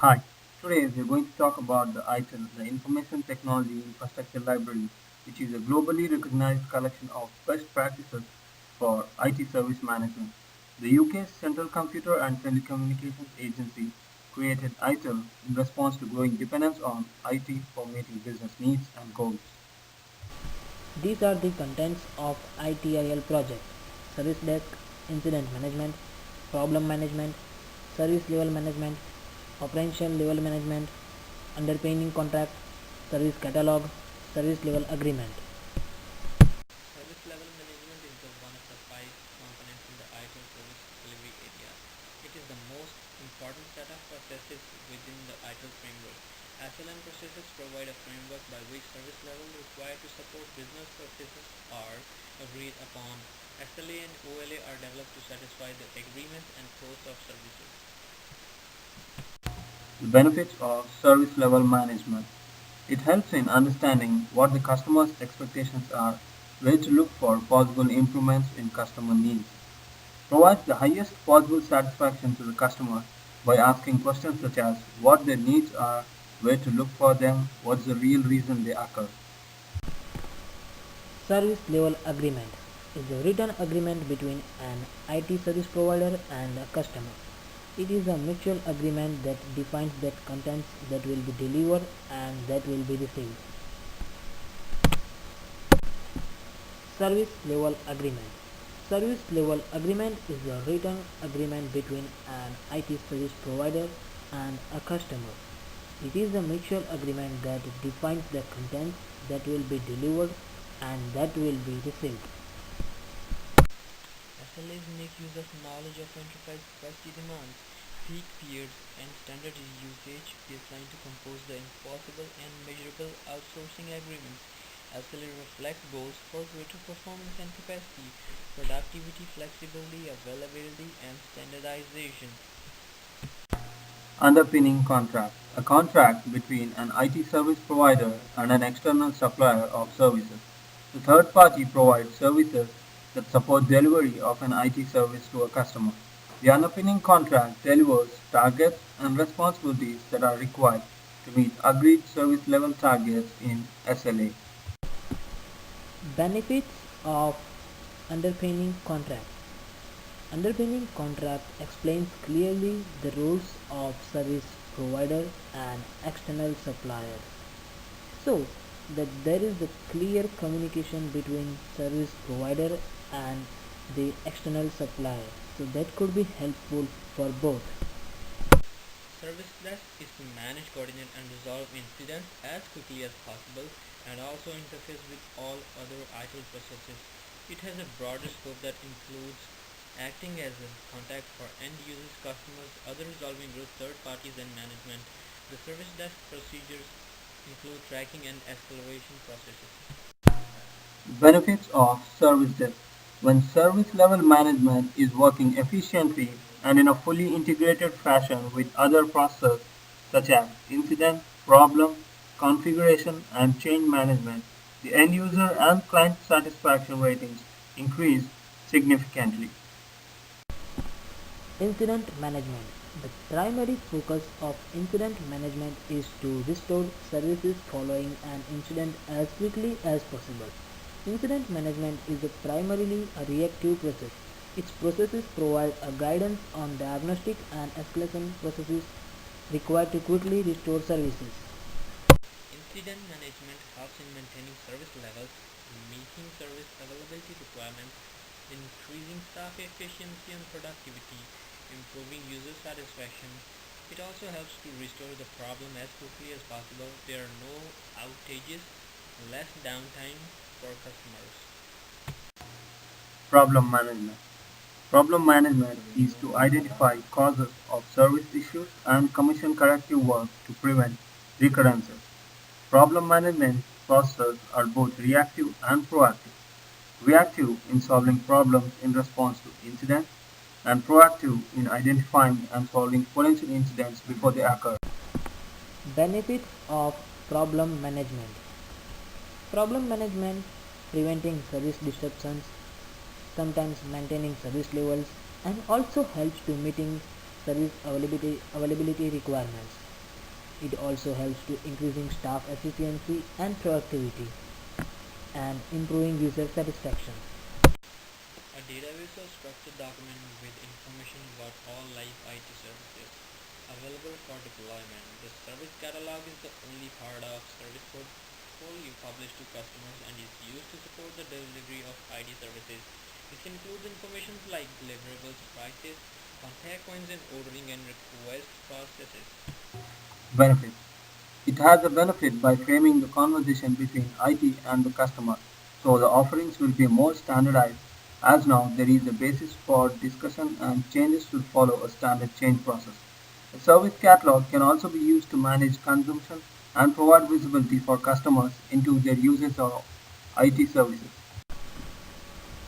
Hi, today we're going to talk about the ITIL, the Information Technology Infrastructure Library, which is a globally recognized collection of best practices for IT service management. The UK's Central Computer and Telecommunications Agency created ITIL in response to growing dependence on IT for meeting business needs and goals. These are the contents of ITIL project: service desk, incident management, problem management, service level management, operation level management, underpinning contract, service catalog, service level agreement. Service level management is one of the five components in the ITIL service delivery area. It is the most important set of processes within the ITIL framework. SLM processes provide a framework by which service levels required to support business processes are agreed upon. SLA and OLA are developed to satisfy the agreements and cost of services. The benefits of service level management. It helps in understanding what the customer's expectations are, where to look for possible improvements in customer needs. Provides the highest possible satisfaction to the customer by asking questions such as what their needs are, where to look for them, what's the real reason they occur. Service level agreement is a written agreement between an IT service provider and a customer. It is a mutual agreement that defines the contents that will be delivered and that will be received. Service level agreement. Service level agreement is a written agreement between an IT service provider and a customer. It is a mutual agreement that defines the content that will be delivered and that will be received. SLAs make use of knowledge of enterprise capacity demands, peak periods, and standard usage baseline to compose the enforceable and measurable outsourcing agreements. SLA reflects goals for greater performance and capacity, productivity, flexibility, availability, and standardization. Underpinning contract. A contract between an IT service provider and an external supplier of services. The third party provides services that support delivery of an IT service to a customer. The underpinning contract delivers targets and responsibilities that are required to meet agreed service level targets in SLA. Benefits of underpinning contract. Underpinning contract explains clearly the roles of service provider and external supplier, so that there is a clear communication between service provider and the external supplier, so that could be helpful for both. Service desk is to manage, coordinate, and resolve incidents as quickly as possible and also interface with all other ITIL processes. It has a broader scope that includes acting as a contact for end users, customers, other resolving groups, third parties, and management. The service desk procedures include tracking and escalation processes. Benefits of service desk. When service level management is working efficiently and in a fully integrated fashion with other processes such as incident, problem, configuration, and change management, the end user and client satisfaction ratings increase significantly. Incident management. The primary focus of incident management is to restore services following an incident as quickly as possible. Incident management is primarily a reactive process. Its processes provide a guidance on diagnostic and escalation processes required to quickly restore services. Incident management helps in maintaining service levels, meeting service availability requirements, increasing staff efficiency and productivity, improving user satisfaction. It also helps to restore the problem as quickly as possible. There are no outages, less downtime for customers. Problem management. Problem management is to identify causes of service issues and commission corrective work to prevent recurrences. Problem management processes are both reactive and proactive. Reactive in solving problems in response to incidents, and proactive in identifying and solving potential incidents before they occur. Benefits of problem management. Problem management, preventing service disruptions, sometimes maintaining service levels, and also helps to meeting service availability requirements. It also helps to increasing staff efficiency and productivity and improving user satisfaction. A database of structured document with information about all live IT services available for deployment. The service catalog is the only part of service portfolio published to customers and is used to support the delivery of IT services. This includes information like deliverables, prices, contact points, and ordering and request processes. Benefits. It has a benefit by framing the conversation between IT and the customer, so the offerings will be more standardized. As now, there is a basis for discussion and changes should follow a standard change process. A service catalog can also be used to manage consumption and provide visibility for customers into their usage of IT services.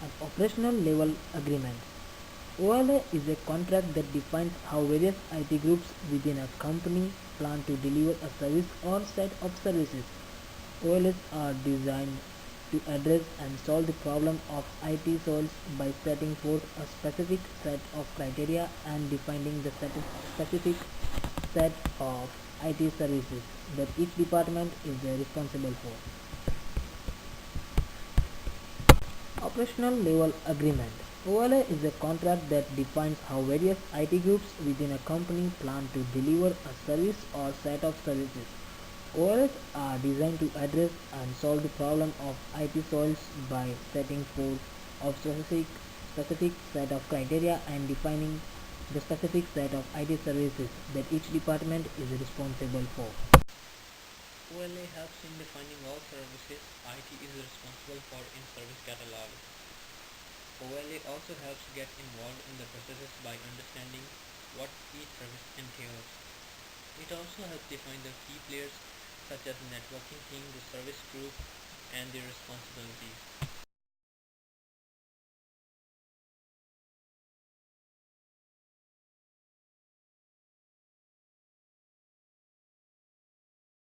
An operational level agreement. OLA is a contract that defines how various IT groups within a company plan to deliver a service or set of services. OLAs are designed to address and solve the problem of IT sales by setting forth a specific set of criteria and defining the specific set of IT services that each department is responsible for. Operational Level Agreement. OLA is a contract that defines how various IT groups within a company plan to deliver a service or set of services. OLAs are designed to address and solve the problem of IT sales by setting forth a specific set of criteria and defining the specific set of IT services that each department is responsible for. OLA helps in defining all services IT is responsible for in service catalog. OLA also helps get involved in the processes by understanding what each service entails. It also helps define the key players such as the networking team, the service group, and their responsibilities.